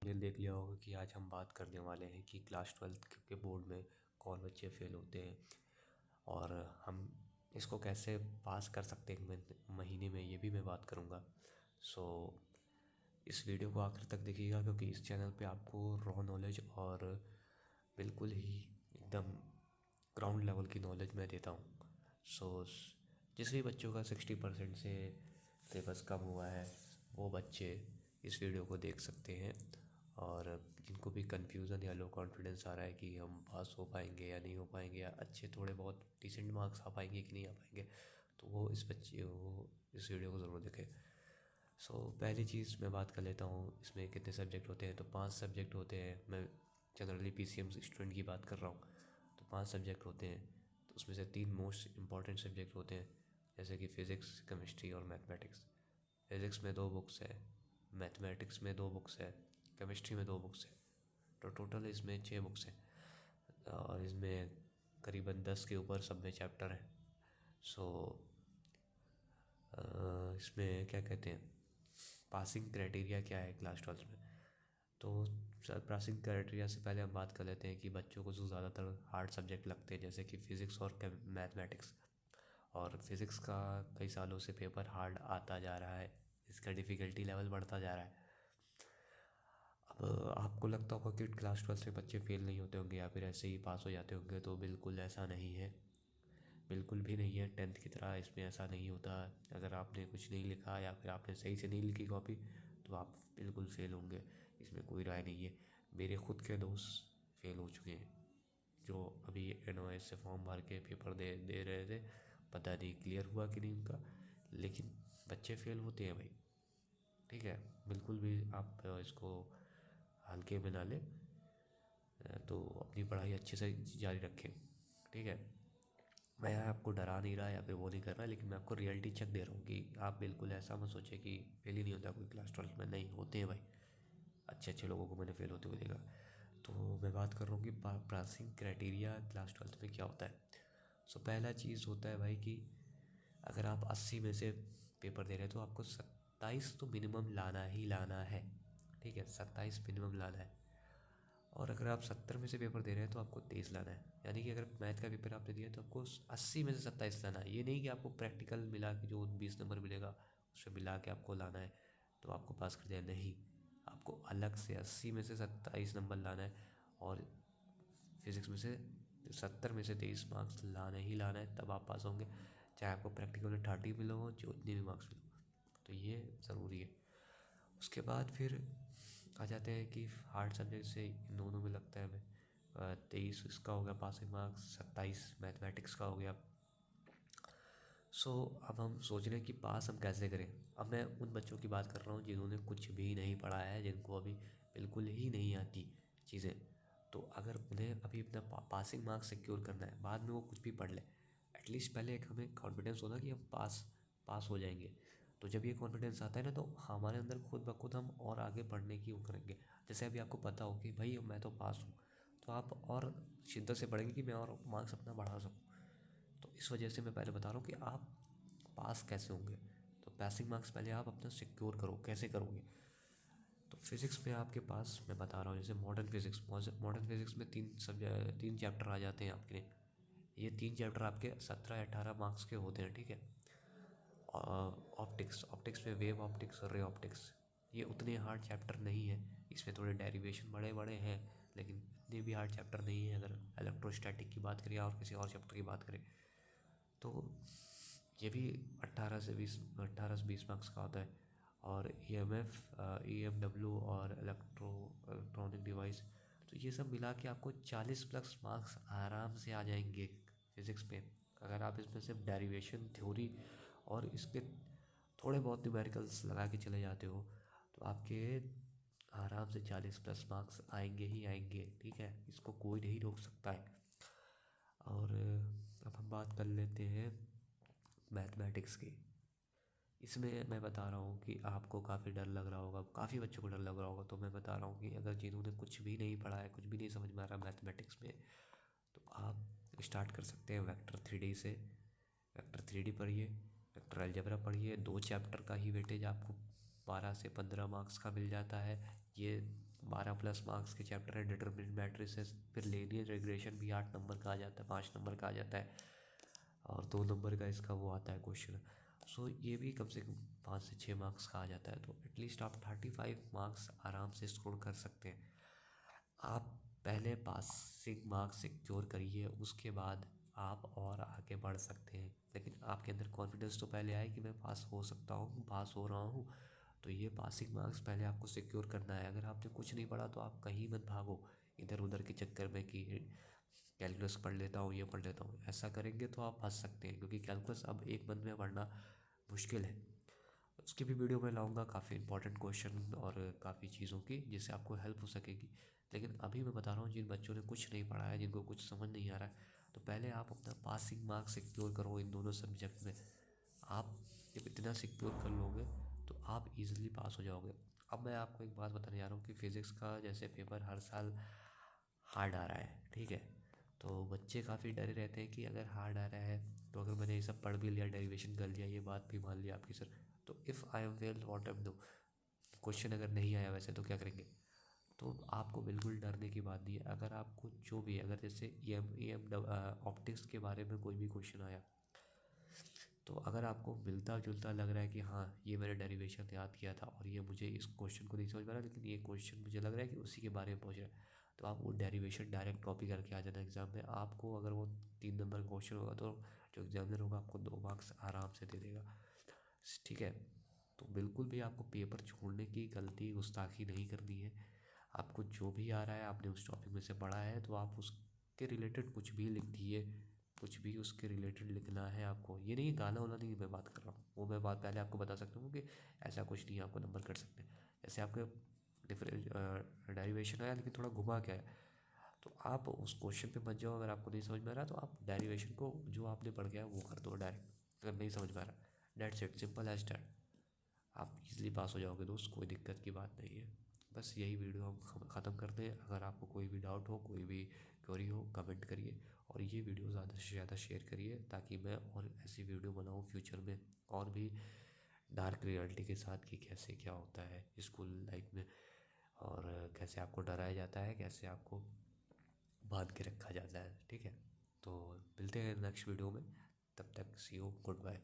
ये देख लिया होगा कि आज हम बात करने वाले हैं कि क्लास 12th के बोर्ड में कौन बच्चे फेल होते हैं और हम इसको कैसे पास कर सकते हैं महीने में, ये भी मैं बात करूँगा। सो इस वीडियो को आखिर तक देखिएगा क्योंकि इस चैनल पे आपको रॉ नॉलेज और बिल्कुल ही एकदम ग्राउंड लेवल की नॉलेज मैं देता हूँ। सो जिस भी बच्चों का 60% से सिलेबस कम हुआ है वो बच्चे इस वीडियो को देख सकते हैं, और जिनको भी कन्फ्यूज़न या लो कॉन्फिडेंस आ रहा है कि हम पास हो पाएंगे या नहीं हो पाएंगे, या अच्छे थोड़े बहुत डिसेंट मार्क्स आ पाएंगे कि नहीं आ पाएंगे, तो वो इस वीडियो को ज़रूर देखें। पहली चीज़ मैं बात कर लेता हूँ, इसमें कितने सब्जेक्ट होते हैं। तो 5 सब्जेक्ट होते हैं। मैं जनरली पीसीएम स्टूडेंट की बात कर रहा हूँ। तो 5 सब्जेक्ट होते हैं। तो उसमें से 3 मोस्ट इम्पॉर्टेंट सब्जेक्ट होते हैं, जैसे कि फ़िज़िक्स, केमिस्ट्री और मैथमेटिक्स। फिज़िक्स में 2 बुक्स है, मैथमेटिक्स में 2 बुक्स है, केमिस्ट्री में 2 बुक्स है। तो टोटल इसमें 6 बुक्स हैं और इसमें करीबन 10 के ऊपर सब में चैप्टर हैं। सो इसमें क्या कहते हैं, पासिंग क्राइटेरिया क्या है क्लास 12 में। तो सर, पासिंग क्राइटेरिया से पहले हम बात कर लेते हैं कि बच्चों को जो ज़्यादातर हार्ड सब्जेक्ट लगते हैं, जैसे कि फ़िज़िक्स और मैथमेटिक्स। और फिज़िक्स का कई सालों से पेपर हार्ड आता जा रहा है, इसका डिफ़िकल्टी लेवल बढ़ता जा रहा है। अब आपको लगता होगा कि क्लास 12 से बच्चे फेल नहीं होते होंगे या फिर ऐसे ही पास हो जाते होंगे, तो बिल्कुल ऐसा नहीं है। बिल्कुल भी नहीं है। 10th की तरह इसमें ऐसा नहीं होता। अगर आपने कुछ नहीं लिखा या फिर आपने सही से नहीं लिखी कॉपी, तो आप बिल्कुल फेल होंगे, इसमें कोई राय नहीं है। मेरे खुद के दोस्त फेल हो चुके हैं, जो अभी एनओएस से फॉर्म भर के पेपर दे दे रहे थे। पता नहीं क्लियर हुआ कि नहीं उनका, लेकिन बच्चे फेल होते हैं भाई। ठीक है, बिल्कुल भी आप इसको हल्के में ना लें। तो अपनी पढ़ाई अच्छे से जारी रखें। ठीक है, मैं आपको डरा नहीं रहा या फिर वो नहीं कर रहा, लेकिन मैं आपको रियलिटी चेक दे रहा हूँ कि आप बिल्कुल ऐसा मत सोचें कि फेल ही नहीं होता कोई क्लास 12 में। नहीं होते हैं भाई, अच्छे अच्छे लोगों को मैंने फेल होते हुए देखा। तो मैं बात कर रहा हूँ कि पासिंग क्राइटेरिया क्लास 12 में क्या होता है। पहला चीज़ होता है भाई कि अगर आप 80 में से पेपर दे रहे हैं तो आपको 27 तो मिनिमम लाना ही लाना है। ठीक है, 27 मिनिमम लाना है। और अगर आप 70 में से पेपर दे रहे हैं तो आपको 23 लाना है। यानी कि अगर मैथ का पेपर आपने दिया तो आपको 80 में से 27 लाना है। ये नहीं कि आपको प्रैक्टिकल मिला के जो 20 नंबर मिलेगा उससे मिला के आपको लाना है तो आपको पास कर दिया, नहीं। आपको अलग से 80 में से 27 नंबर लाना है, और फिज़िक्स में से 70 में से 23 मार्क्स लाना ही लाना है, तब आप पास होंगे। चाहे आपको प्रैक्टिकल में 30 मिले हो, जो इतने भी मार्क्स मिले हो। तो ये ज़रूरी है। उसके बाद फिर आ जाते हैं कि हार्ड सब्जेक्ट से इन दोनों में लगता है हमें 23 इसका हो गया पासिंग मार्क्स, 27 मैथमेटिक्स का हो गया। अब हम सोच रहे हैं कि पास हम कैसे करें। अब मैं उन बच्चों की बात कर रहा हूँ जिन्होंने कुछ भी नहीं पढ़ा है, जिनको अभी बिल्कुल ही नहीं आती चीज़ें। तो अगर उन्हें अभी अपना पासिंग मार्क्स सिक्योर करना है, बाद में वो कुछ भी पढ़ ले, एटलीस्ट पहले एक हमें कॉन्फिडेंस होना कि हम पास पास हो जाएंगे। तो जब ये कॉन्फिडेंस आता है ना, तो हमारे अंदर खुद ब खुद हम और आगे बढ़ने की वो करेंगे। जैसे अभी आपको पता हो कि भाई मैं तो पास हूँ, तो आप और शिद्दत से पढ़ेंगे कि मैं और मार्क्स अपना बढ़ा सकूँ। तो इस वजह से मैं पहले बता रहा हूँ कि आप पास कैसे होंगे। तो पासिंग मार्क्स पहले आप अपना सिक्योर करो। कैसे करोगे? तो फिज़िक्स में आपके पास मैं बता रहा हूँ, जैसे मॉडर्न फिज़िक्स में 3 चैप्टर आ जाते हैं आपके लिए। ये 3 चैप्टर आपके 17-18 मार्क्स के होते हैं। ठीक है, ऑप्टिक्स में वेव ऑप्टिक्स और रे ऑप्टिक्स, ये उतने हार्ड चैप्टर नहीं है। इसमें थोड़े डेरिवेशन बड़े बड़े हैं, लेकिन इतने भी हार्ड चैप्टर नहीं है। अगर इलेक्ट्रोस्टैटिक की बात करें और किसी और चैप्टर की बात करें, तो ये भी 18 से 20 मार्क्स का होता है। और EMW और इलेक्ट्रॉनिक डिवाइस, तो ये सब मिला के आपको 40+ मार्क्स आराम से आ जाएंगे फिज़िक्स पे। अगर आप इसमें सिर्फ डेरिवेशन थ्योरी और इसके थोड़े बहुत न्यूमेरिकल्स लगा के चले जाते हो, तो आपके आराम से 40+ मार्क्स आएंगे ही आएंगे। ठीक है, इसको कोई नहीं रोक सकता है। और अब हम बात कर लेते हैं मैथमेटिक्स की। इसमें मैं बता रहा हूँ कि आपको काफ़ी डर लग रहा होगा, काफ़ी बच्चों को डर लग रहा होगा। तो मैं बता रहा हूँ कि अगर जिन्होंने कुछ भी नहीं पढ़ा है, कुछ भी नहीं समझ में आ रहा मैथमेटिक्स में, तो आप स्टार्ट कर सकते हैं वेक्टर 3D से। वेक्टर 3D पढ़िए, वेक्टर अलजेब्रा पढ़िए। 2 चैप्टर का ही वेटेज आपको 12 से 15 मार्क्स का मिल जाता है। ये 12+ मार्क्स के चैप्टर है डिटरमिनेंट मैट्रिसेस, फिर लीनियर रिग्रेशन भी 8 नंबर का आ जाता है, 5 नंबर का आ जाता है, और 2 नंबर का इसका वो आता है क्वेश्चन। सो ये भी कम से कम 5 से 6 मार्क्स का आ जाता है, तो एटलीस्ट आप 35 मार्क्स आराम से स्कोर कर सकते हैं। आप पहले पासिंग मार्क्स सिक्योर करिए, उसके बाद आप और आगे बढ़ सकते हैं। लेकिन आपके अंदर कॉन्फिडेंस तो पहले आए कि मैं पास हो सकता हूँ, पास हो रहा हूँ। तो ये पासिंग मार्क्स पहले आपको सिक्योर करना है। अगर आपने कुछ नहीं पढ़ा तो आप कहीं मत भागो इधर उधर के चक्कर में कि कैलकुलस पढ़ लेता हूँ, ये पढ़ लेता हूँ। ऐसा करेंगे तो आप फंस सकते हैं, क्योंकि कैलकुलस अब एक मन में पढ़ना मुश्किल है। उसकी भी वीडियो मैं लाऊंगा, काफ़ी इंपॉर्टेंट क्वेश्चन और काफ़ी चीज़ों की, जिससे आपको हेल्प हो सकेगी। लेकिन अभी मैं बता रहा हूँ, जिन बच्चों ने कुछ नहीं पढ़ा है, जिनको कुछ समझ नहीं आ रहा है, तो पहले आप अपना पासिंग मार्क्स सिक्योर करो इन दोनों सब्जेक्ट में। आप जब इतना सिक्योर कर लोगे तो आप इजीली पास हो जाओगे। अब मैं आपको एक बात बताने जा रहा हूँ कि फ़िज़िक्स का जैसे पेपर हर साल हार्ड आ रहा है, ठीक है। तो बच्चे काफ़ी डरे रहते हैं कि अगर हार्ड आ रहा है, तो अगर मैंने ये सब पढ़ भी लिया, डेरिवेशन कर लिया, ये बात भी मान लिया आपकी सर, तो if I am fail what am do, question अगर नहीं आया वैसे तो क्या करेंगे। तो आपको बिल्कुल डरने की बात नहीं है। अगर आपको जो भी, अगर जैसे ई एम ऑप्टिक्स के बारे में कोई भी क्वेश्चन आया, तो अगर आपको मिलता जुलता लग रहा है कि हाँ ये मैंने डेरिवेशन याद किया था और ये मुझे इस क्वेश्चन को नहीं समझ में आ रहा, लेकिन ये क्वेश्चन मुझे लग रहा है कि उसी के बारे में पूछ रहा है, तो आप वो डेरिवेशन डायरेक्ट कॉपी करके आ जाना एग्ज़ाम में। आपको अगर वो 3 नंबर का क्वेश्चन होगा तो जो एग्जामिनर होगा आपको 2 मार्क्स आराम से दे देगा, ठीक है। तो बिल्कुल भी आपको पेपर छोड़ने की गलती, गुस्ताखी नहीं करनी है। आपको जो भी आ रहा है, आपने उस टॉपिक में से पढ़ा है, तो आप उसके रिलेटेड कुछ भी लिख दिए, कुछ भी उसके रिलेटेड लिखना है आपको। ये नहीं गाना वाना नहीं मैं बात कर रहा हूँ, वो मैं बात पहले आपको बता सकता हूँ कि ऐसा कुछ नहीं है, आपको नंबर कट सकते हैं। जैसे आपके डिफरेंट डेरिवेशन आया लेकिन थोड़ा घुमा के आया, तो आप उस क्वेश्चन पे मत जाओ। अगर आपको नहीं समझ में आ रहा तो आप डेरिवेशन को जो आपने पढ़ गया वो कर दो डायरेक्ट। अगर नहीं समझ में आ रहा, that's it, simple as that. आप इजीली पास हो जाओगे दोस्त, कोई दिक्कत की बात नहीं है। बस यही वीडियो हम ख़त्म करते हैं। अगर आपको कोई भी डाउट हो, कोई भी क्वेरी हो, कमेंट करिए, और ये वीडियो ज़्यादा से ज़्यादा शेयर करिए, ताकि मैं और ऐसी वीडियो बनाऊँ फ्यूचर में, और भी डार्क रियलिटी के साथ कि कैसे क्या होता है स्कूल लाइफ में, और कैसे आपको डराया जाता है, कैसे आपको बांध के रखा जाता है, ठीक है। तो मिलते हैं नेक्स्ट वीडियो में, तब तक सी यू, गुड बाय।